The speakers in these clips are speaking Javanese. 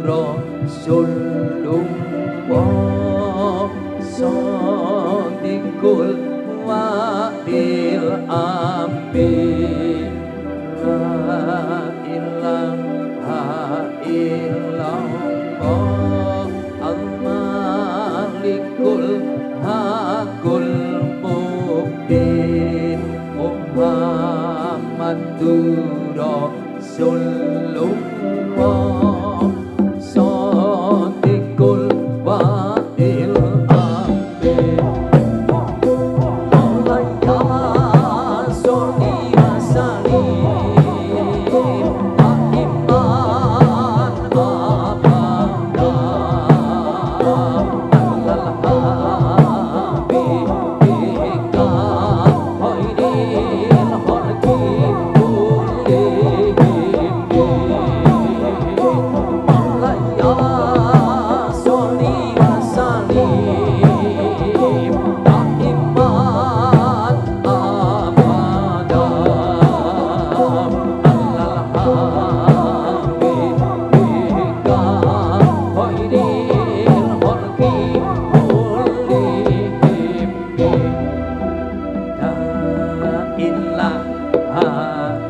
Rasulullah Shadiqul wa'il amin. La ilaha illallah al-malikul hakul mubin Muhammadur Rasulullah Shadiqul wa'il amin. Maulaya sholli wa sallim daiman abadan alal habibika khairil khalqi kullihim. Maulaya sholli wa sallim daiman abadan alal habibika khairil khalqi kullihim. La ilaha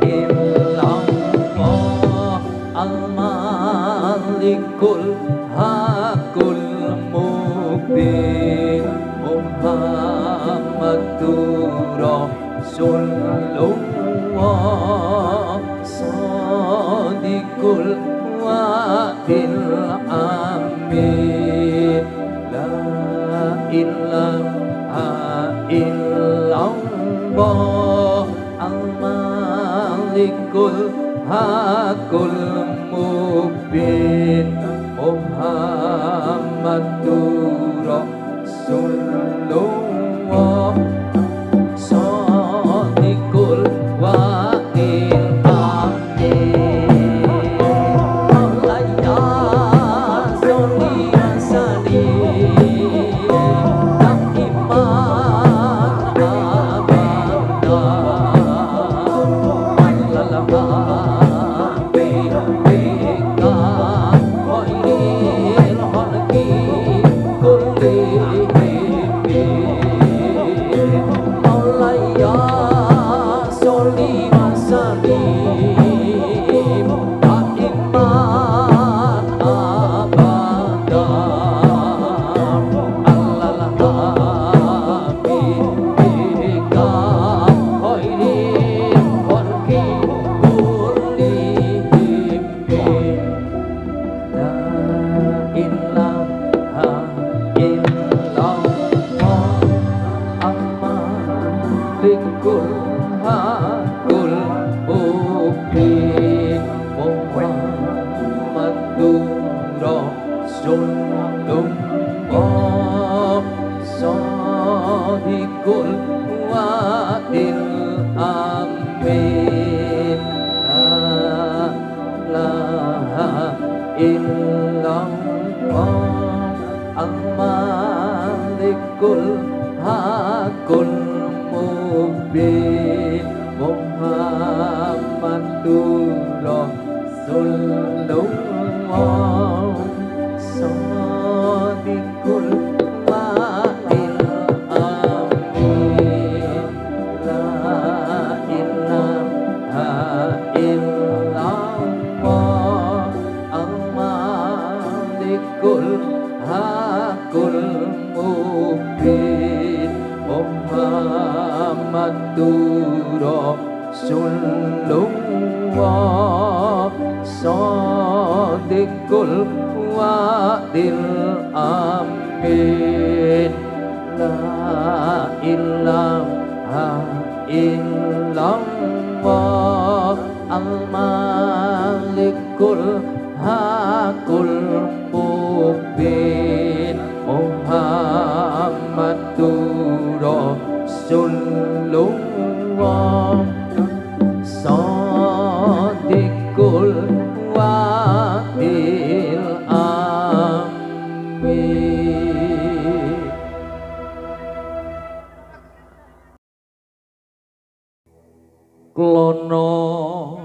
illallah al-malikul hakul mubin Muhammadur Rasulullah Shadiqul wa'il amin. La ilaha illallah al-malikul hakul mubin Muhammadur Rasulullah Shadiqul wa'il amin. Maulaya sholli wa sallim daiman abadan alal habibika khairil khalqi kullihim. Maulaya sholli wa sallim daiman abadan alal habibika khairil khalqi kullihim. La ilaha illallah al-malikul hakul mubin Muhammadur Rasulullah Shadiqul wa'il amin. La ilaha illallah al-malikul hakul mubin Muhammadur Rasulullah Shadiqul wa'il amin. La ilaha illallah al-malikul hakul mubin Muhammadur Rasulullah Shadiqul wa'il amin. La ilaha illallah al-malikul hakul mubin Muhammadur Rasulullah Shadiqul wa'il amin. Klono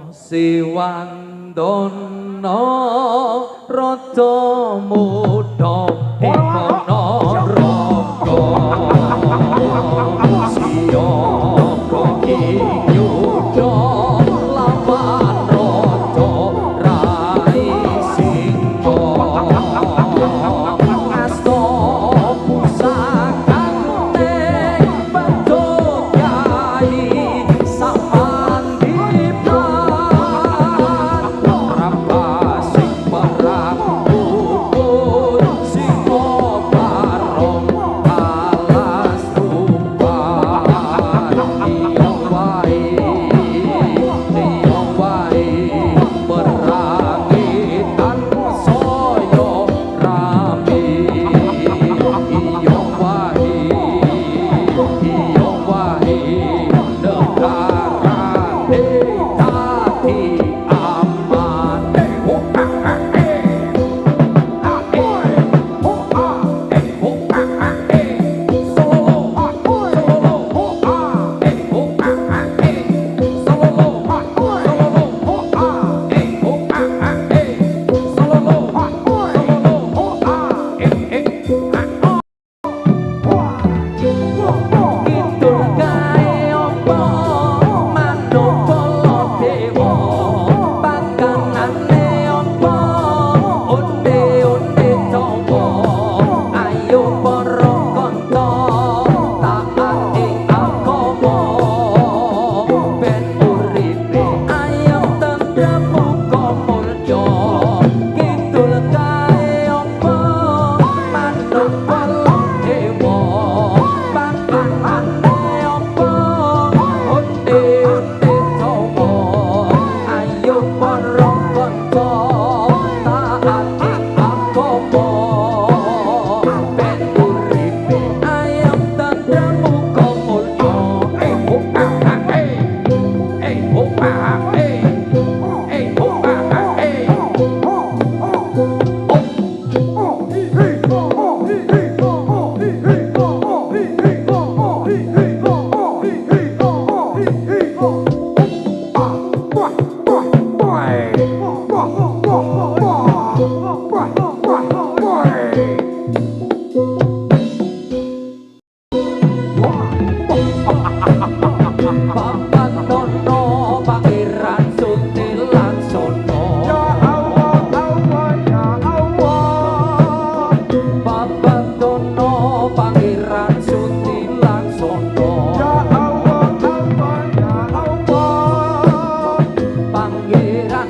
siwandon kono rada muda ing kono raga siapa ki yuda lawan rada rai singga asta pusakane padha yai Pangeran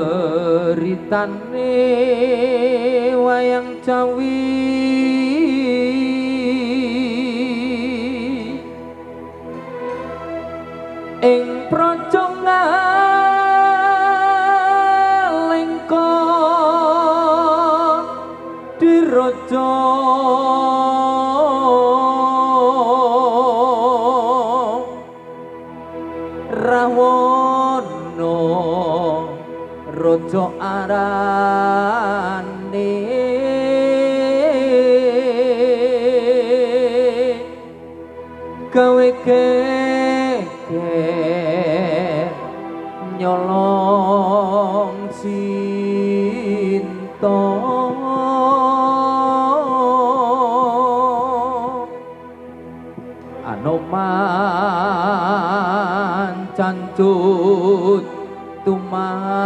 ceritane wayang Jawi ing praja Ngalengka diraja Rawana raja arane gawe geger nyolong Sinta Anoman cancut tumandang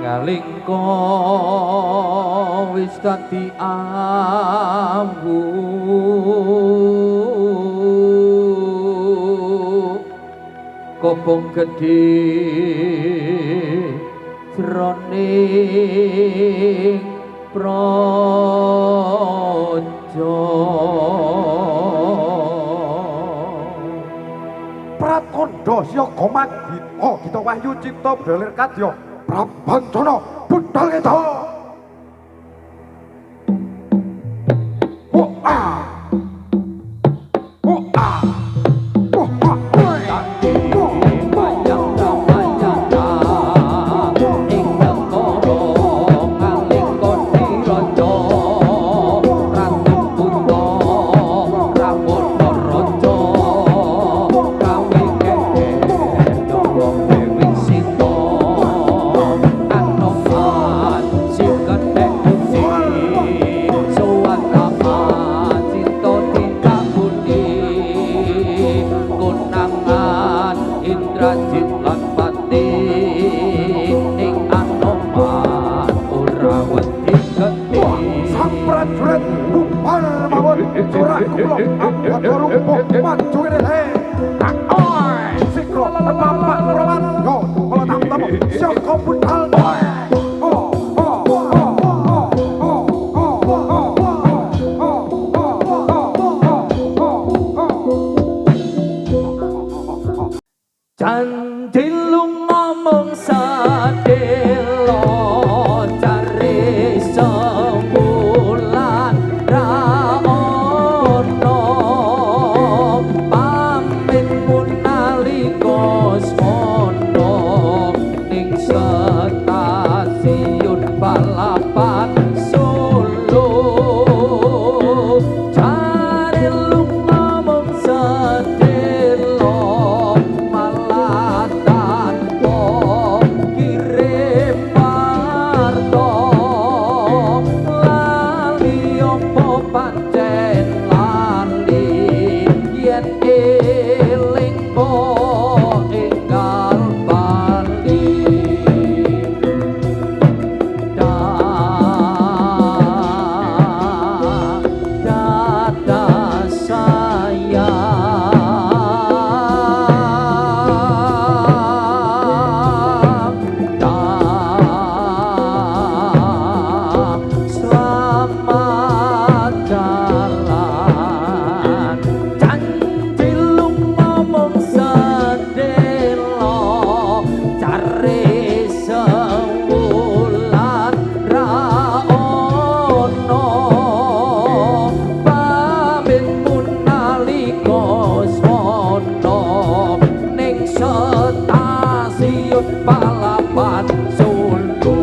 Ngalengka wis dadi ambu kobong gedhe jroning praja Pratandha siaga magita Gita Wahyu Cipta Belir Kadya Prabancana budal kita Candilung ngomong sadelo cari sembulan ra ono pamit pun nalika sono ning stasiun balapan Solo Candilung ngomong sadelo pancen lali yen eling kok enggal bali dada sayang selamat jalan Candilung ngomong sedelo cari sewulan ra ono pamit pun nalika sono ning stasiun balapan Solo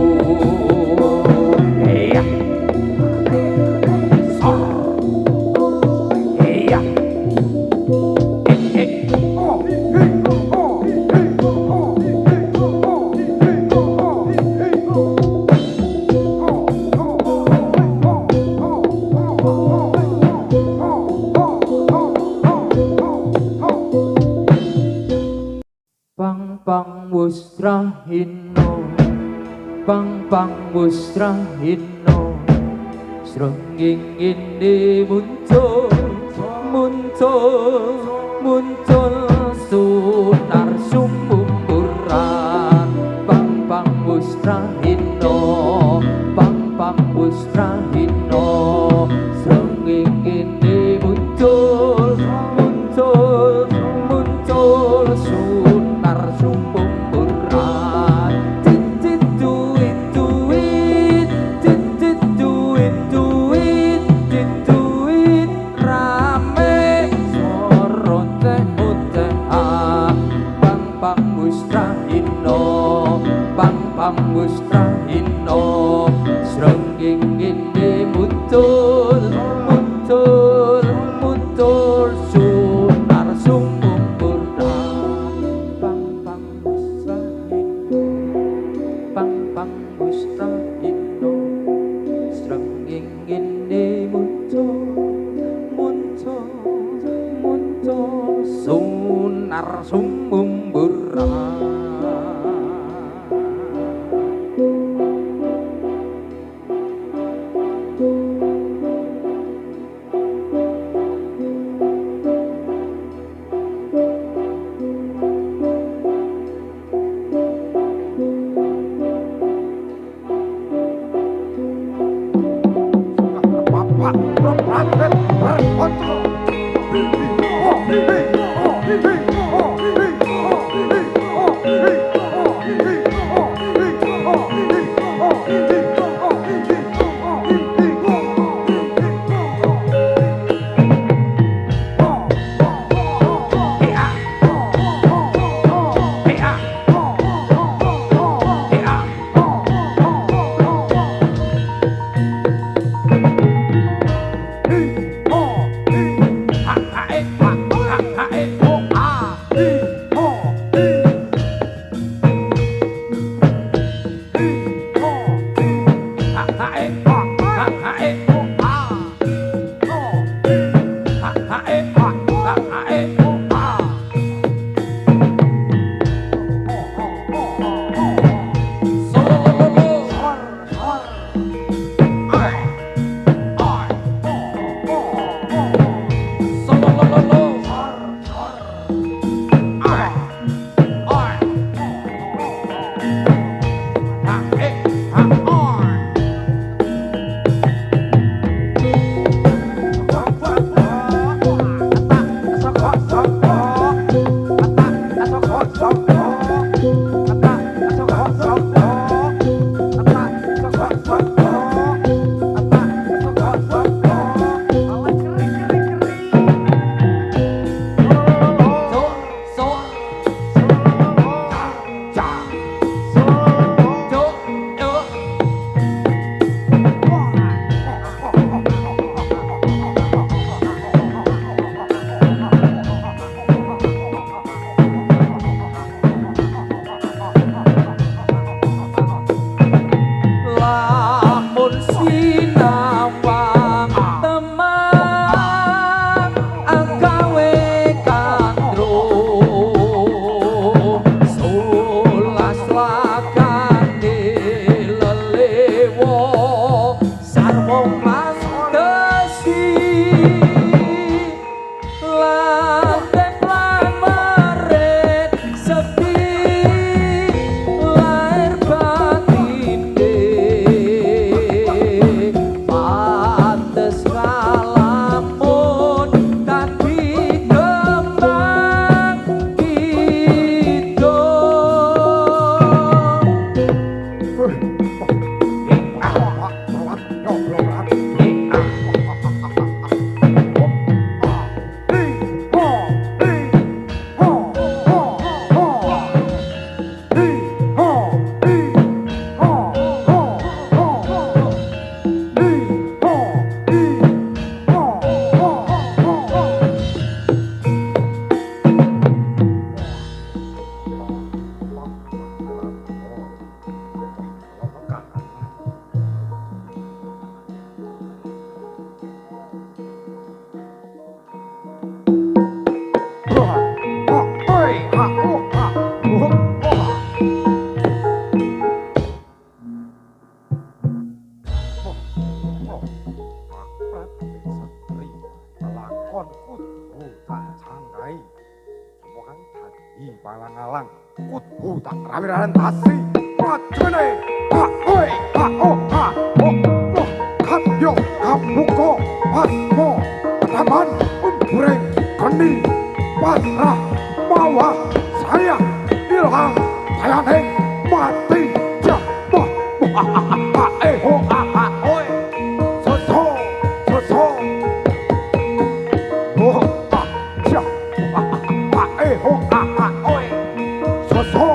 pang musrahino pang musrahino srenging ini muncul muncul sunar sumumburan pang pang musrahino pang pang musrahino srengenge muncul muncul muncul sunar sumumburan titit duit duit titit duit duit titit duit rame sorote ote ah pang pang musrahino pang pang musrahino srengenge muncul muncul muncul sunar sumumburan pang pang musrahino pang pang musrahino srengenge muncul muncul muncul sunar sumumburan. Bapak Raden Hartono. palang-alang kudu tak rawirantasi wajene ha oi ha oh ha oh oh kadyo kabuko pasmo taman umbureng keni pasrah mawa saya ilham sayane mati jabah ha ho ha oi so so oh ha ja ha ho ha oi so so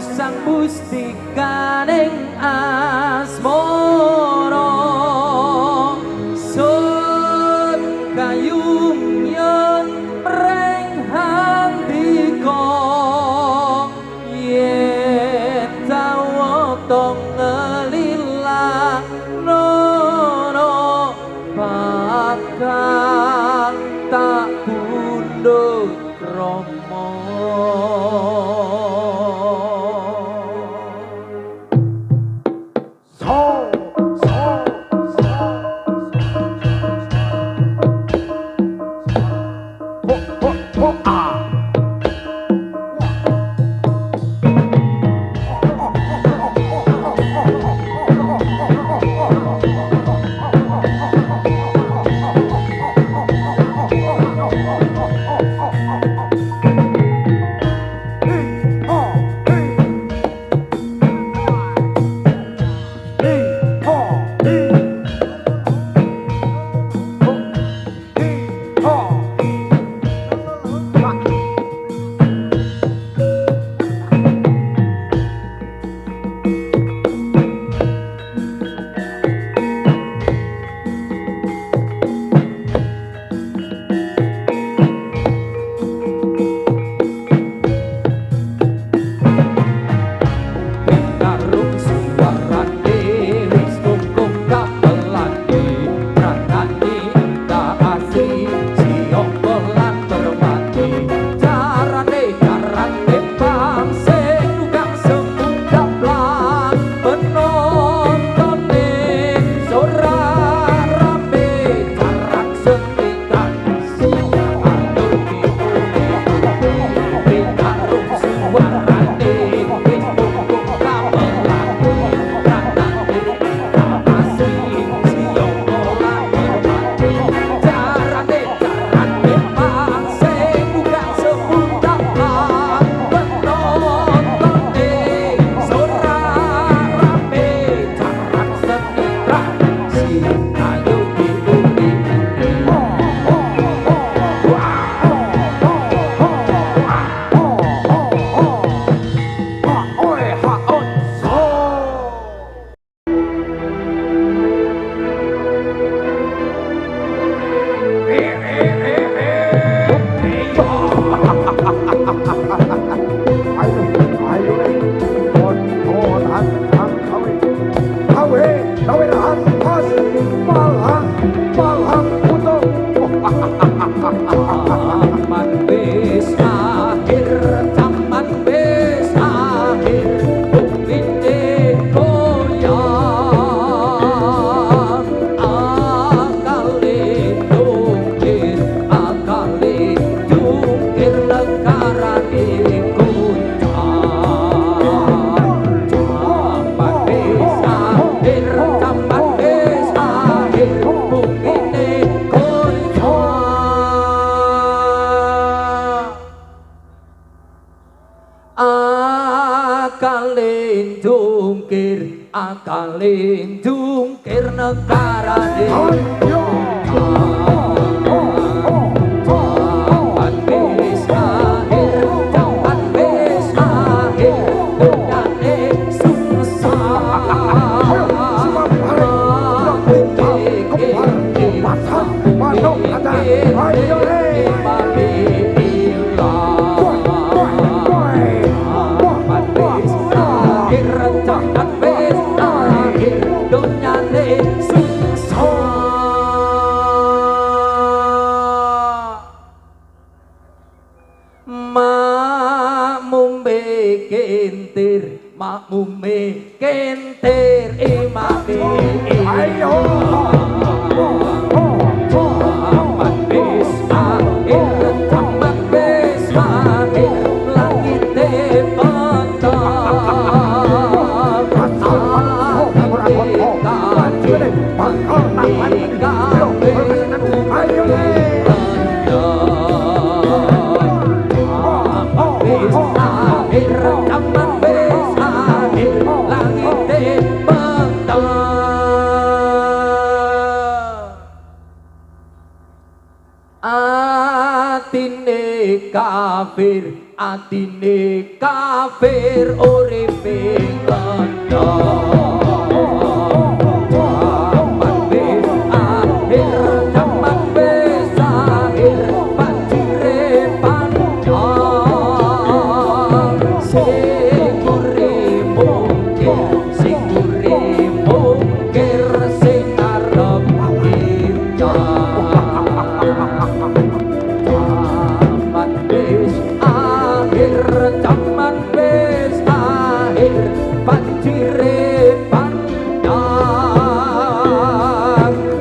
Sang mustikaning asmara sun kayung yen preng handika yen tawata ngelilang nono bakal tak pundhut krama. Akalin dungkir negarane Jaman wis akhir Jaman wis akhir Dunyane sungsara liyane siksa makmume kentir imame Ayo. Taman wis akhir, taman wis akhir, langite petang. Atine kafir uripe landa taman wis akhir taman wis akhir banjire pandang sing urip mungkir sing arep taman wis akhir banjire pandang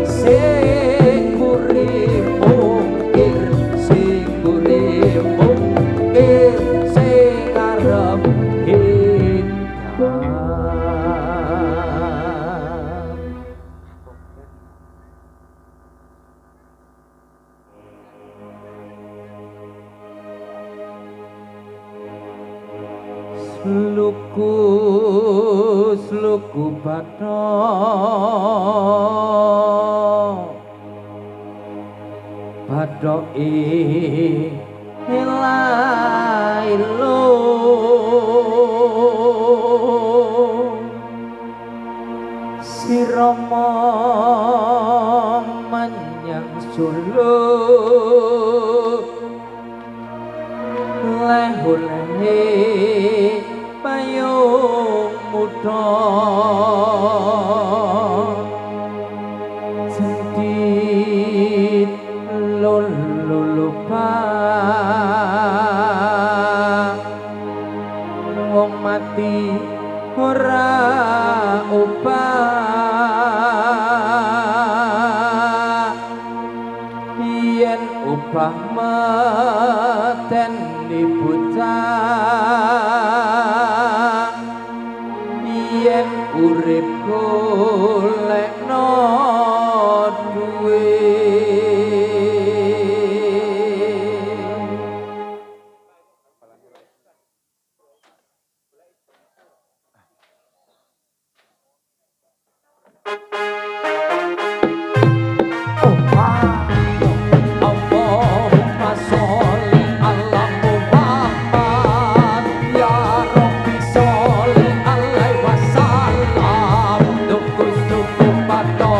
sing urip mungkir sing arep Sluku badoke lailo sirama menyang Solo leh-lehe payung muda sendit lupa wong mati ora obah yen upah mateni bocah yen urip golekno duwe Allahumma sholli ala Muhammad ya Rabbi sholli alaihi wasallam dukus pato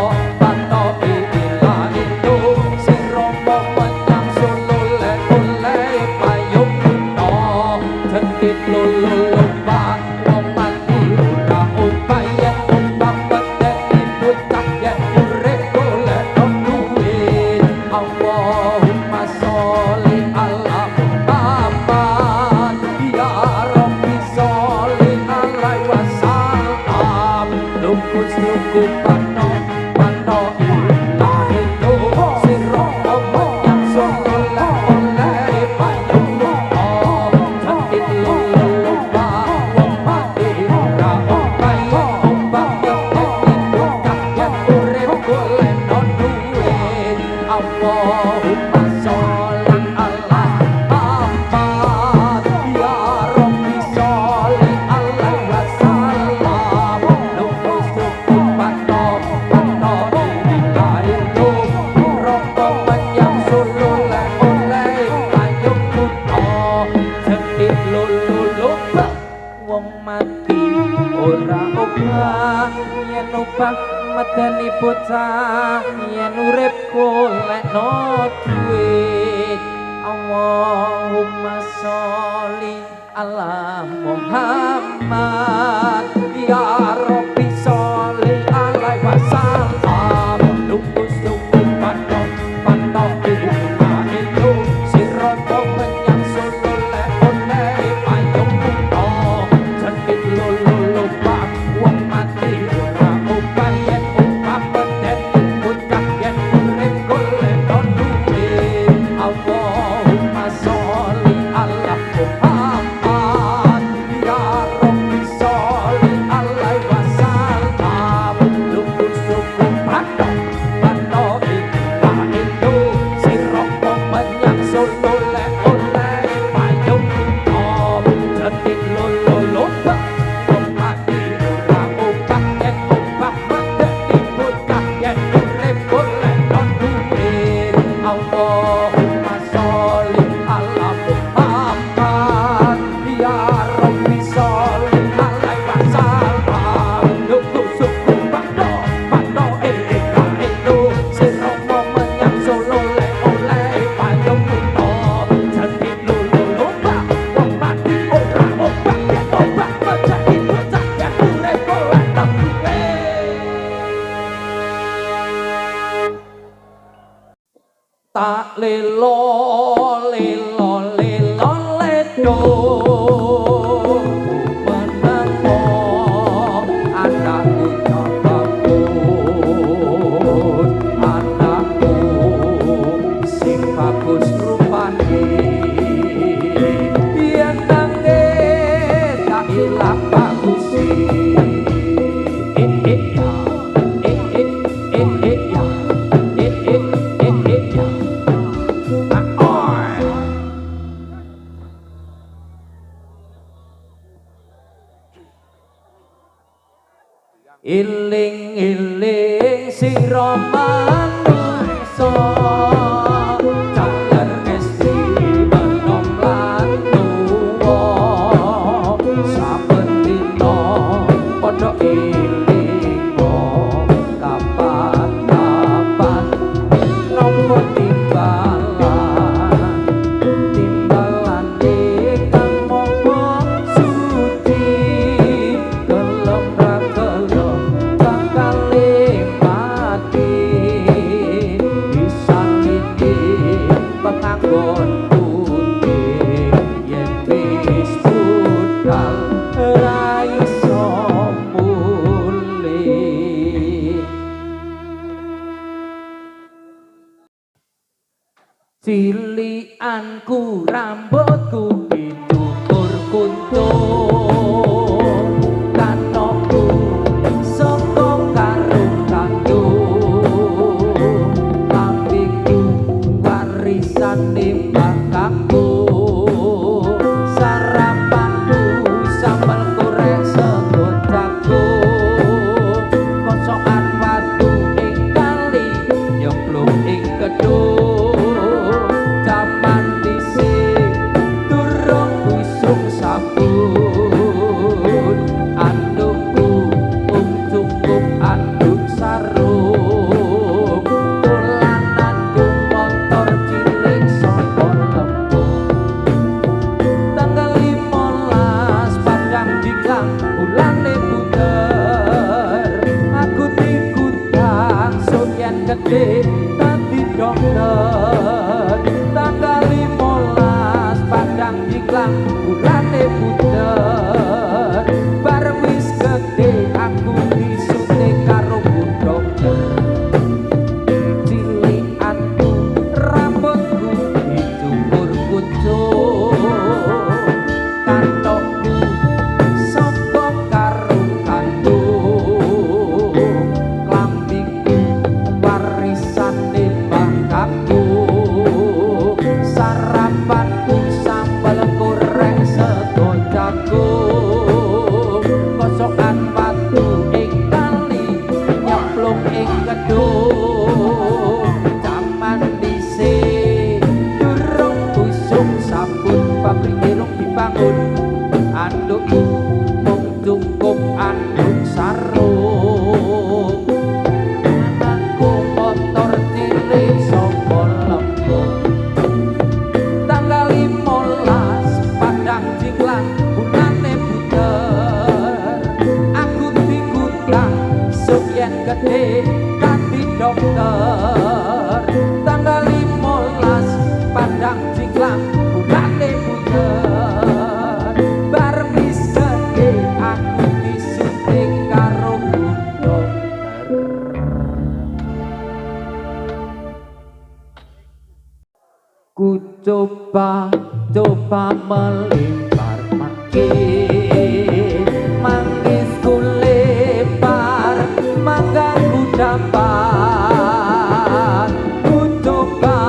ilah itu siromo menyang sulule oleh payung kuno cendit lulu lupa wong mati ora upaya umpam medeni bocah yen urip golek duit Allahumma sholli ala Muhammad ya Rabbi sholli alaihi wasallam lukus pato ilah itu siromo menyang sulule oleh payung kuno cendit lulu lupa wong mati ora upaya umpam medeni bocah yen urip golek duit Allahumma sholli ala Muhammad ya Rabbi sholli alaihi wasallam lukus pato ilah itu roko menyang sulule oleh payung kuno cendit lulu lupa wong mati ora obah yen obah medeni bocah yen urip golekno duit Allahumma sholli ala Muhammad ya Rabbi sholli alaihi wasallam tak lelo lelo lelo ledo menengo anakku tak bagus anakku sing bagus rupane yen nangis tak ilang bagusi iling-iling sira manungsa jaler esti menom lan tuwa saben dina padha ilingo kapan-kapan nopo timbalan kang mopo suci kelem ra kelem bakal mati pisan iki penganggon putih yen wis budal ra iso mulih cilianku rambutku dicukur kuntul kanokku sokong karung kayu lambiku warisan nimbakaku sarapanku sambal goreng sego jagung kocokan watu ing kali nyemplung ing kedung jaman dhisik durung busung sabun andukku mung cukup anduk sarung dolananku motor cilik saka lembung tanggal 15 padang diklang bulane bunder aku digundang soyan gede dadi dokter tanggal 15 padang diklang bulane bunder bareng wis gede aku disuntik karo bu dokter cilianku rambutku dicukur kucuk kantokku sokong karung kandung klambiku warisan nimbakaku sarapanku sambal goreng sego jagung kocokan watu ing kali nyemplung ing kedung jaman dhisik durung busung sabun pabrik irung dibangun andukku mung cukup anduk sarung anakku motor cilik saka lembung tanggal 15 padang diklang bulane bunder aku digundang sugyen gede dadi dokter tanggal 15 padang diklang bulane bunder bareng wis gede aku disuntik karo bu dokter ku coba melempar makin mangisku lempar mengganggu dapat ku coba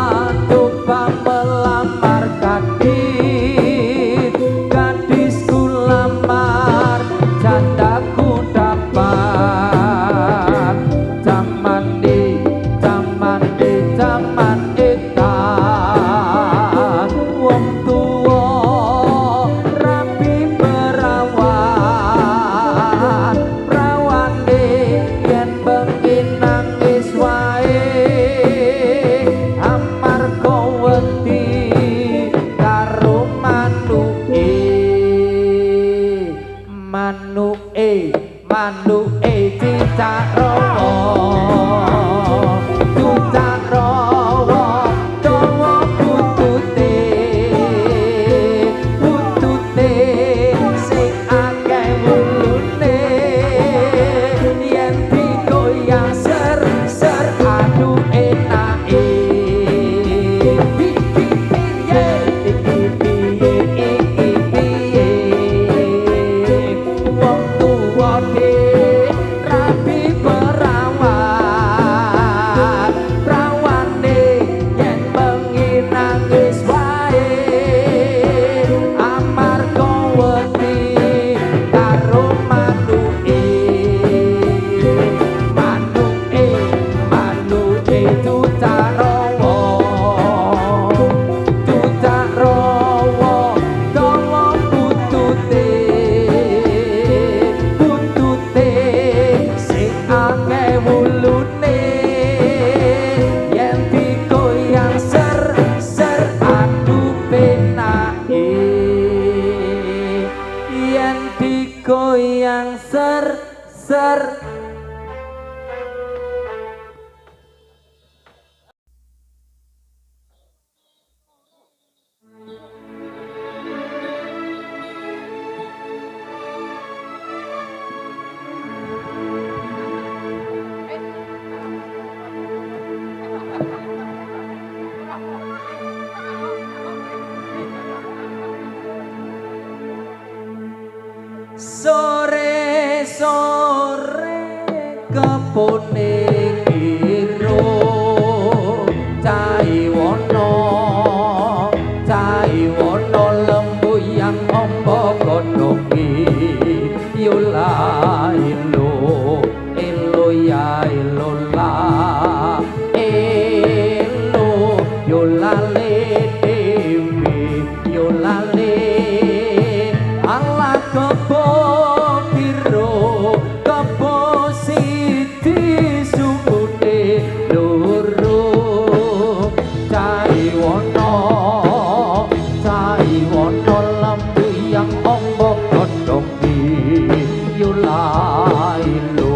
melamar gadisku lamar jandaku dapat zaman edan wong tuwa rapi perawan prawane yen bengi nangis kiro cai wono lembu yang ombo kodongi yula ilo ilo ya ilo la ilo yula le dewi yula le ala kebo kiro kebo siti sumune loro cai wono lembu yang ombo kodongi yula ilo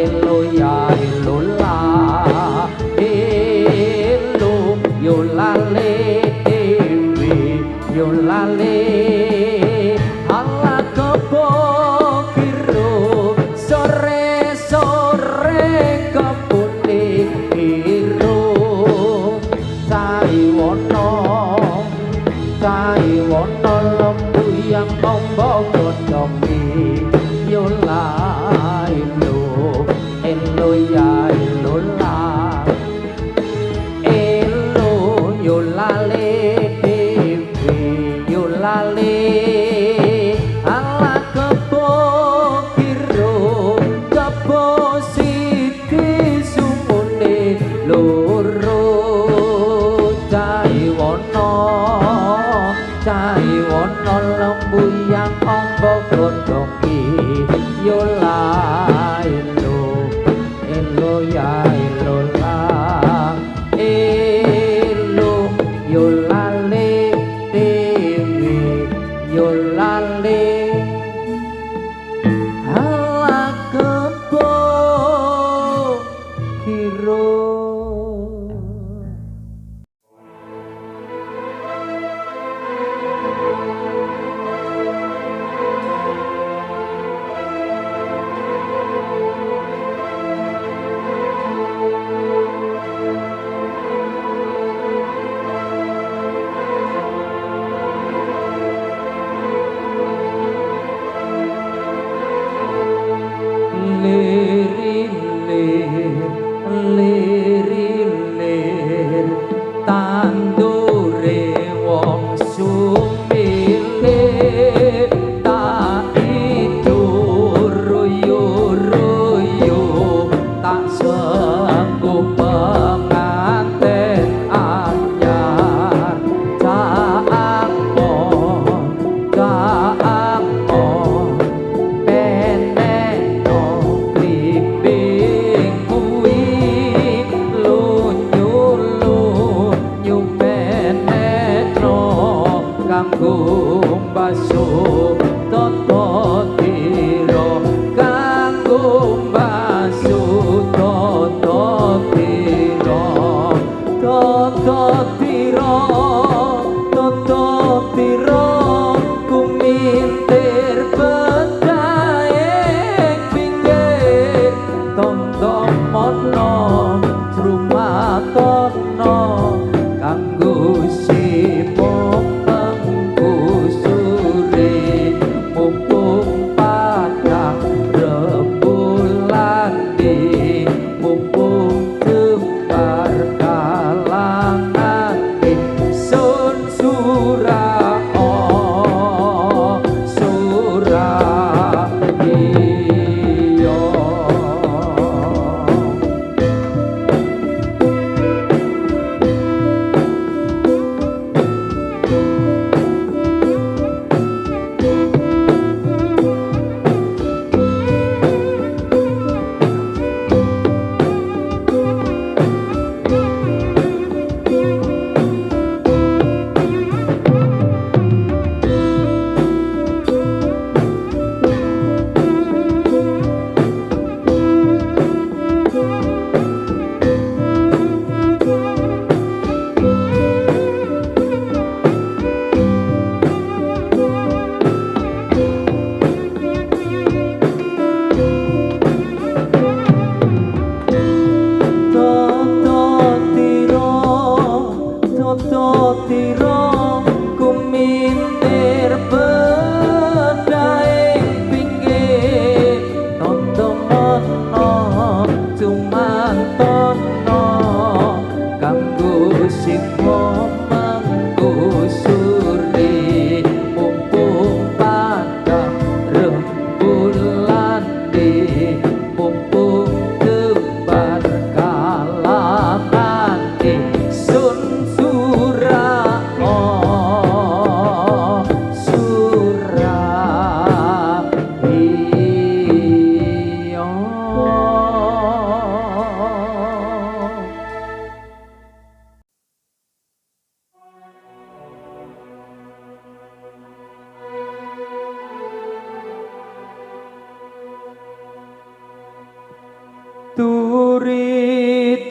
elo ya ilo la elo yula le dewi yula le ala kebo kiro sore kebune kiro cai wono lembu yang ombo kodongi yula elo ya elo la elo yula le dewi yula le ala kebo kiro kebo siti sumune loro cai wono lembu yang ombo kodongi yula elo ya elo la elo yula le dewi yula le ala kebo kiro. Lirir tandure wong sumilih tak idur royo tak sanggup penganten anyar caak on peneno kliping kuwi lunyu peneno kanggo baso toto tiro kanggo baso toto tiro kumintir pedae pinggir tondo mono rumatono kanggo sipok pengkusure mumpung padang rembulan di mumpung jembar kalangan di sun surao iyo.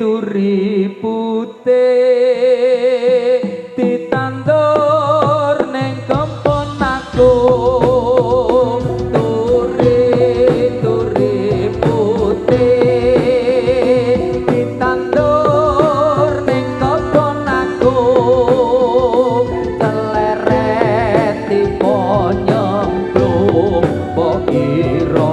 turi putih ditandur ning kebon aku turi putih ditandur ning kebon aku teleret tipe nyemplung mbok ira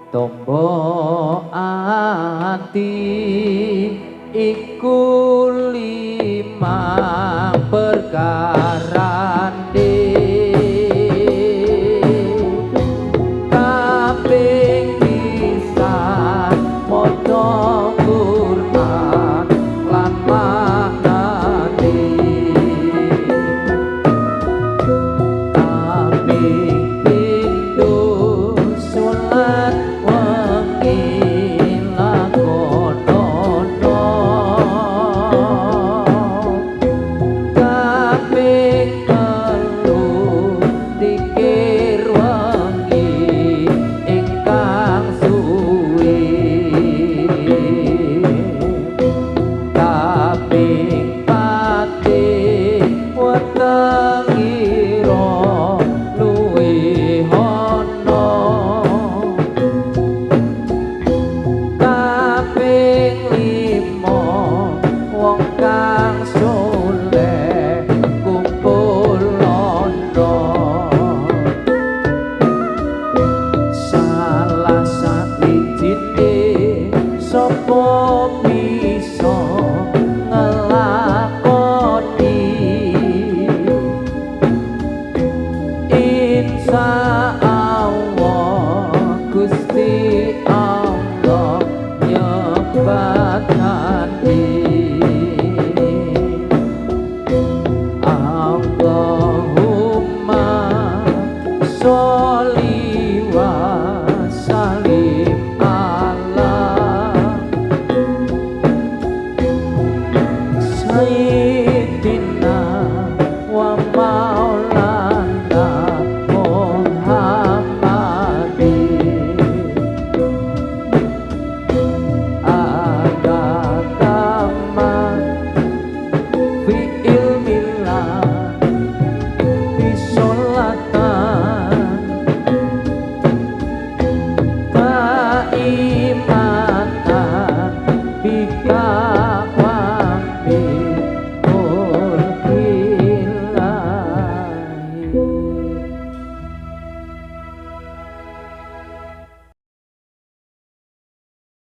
tombo ati iku limang perkarane kaping pisan maca Quran lan maknane kaping pindho salat sopo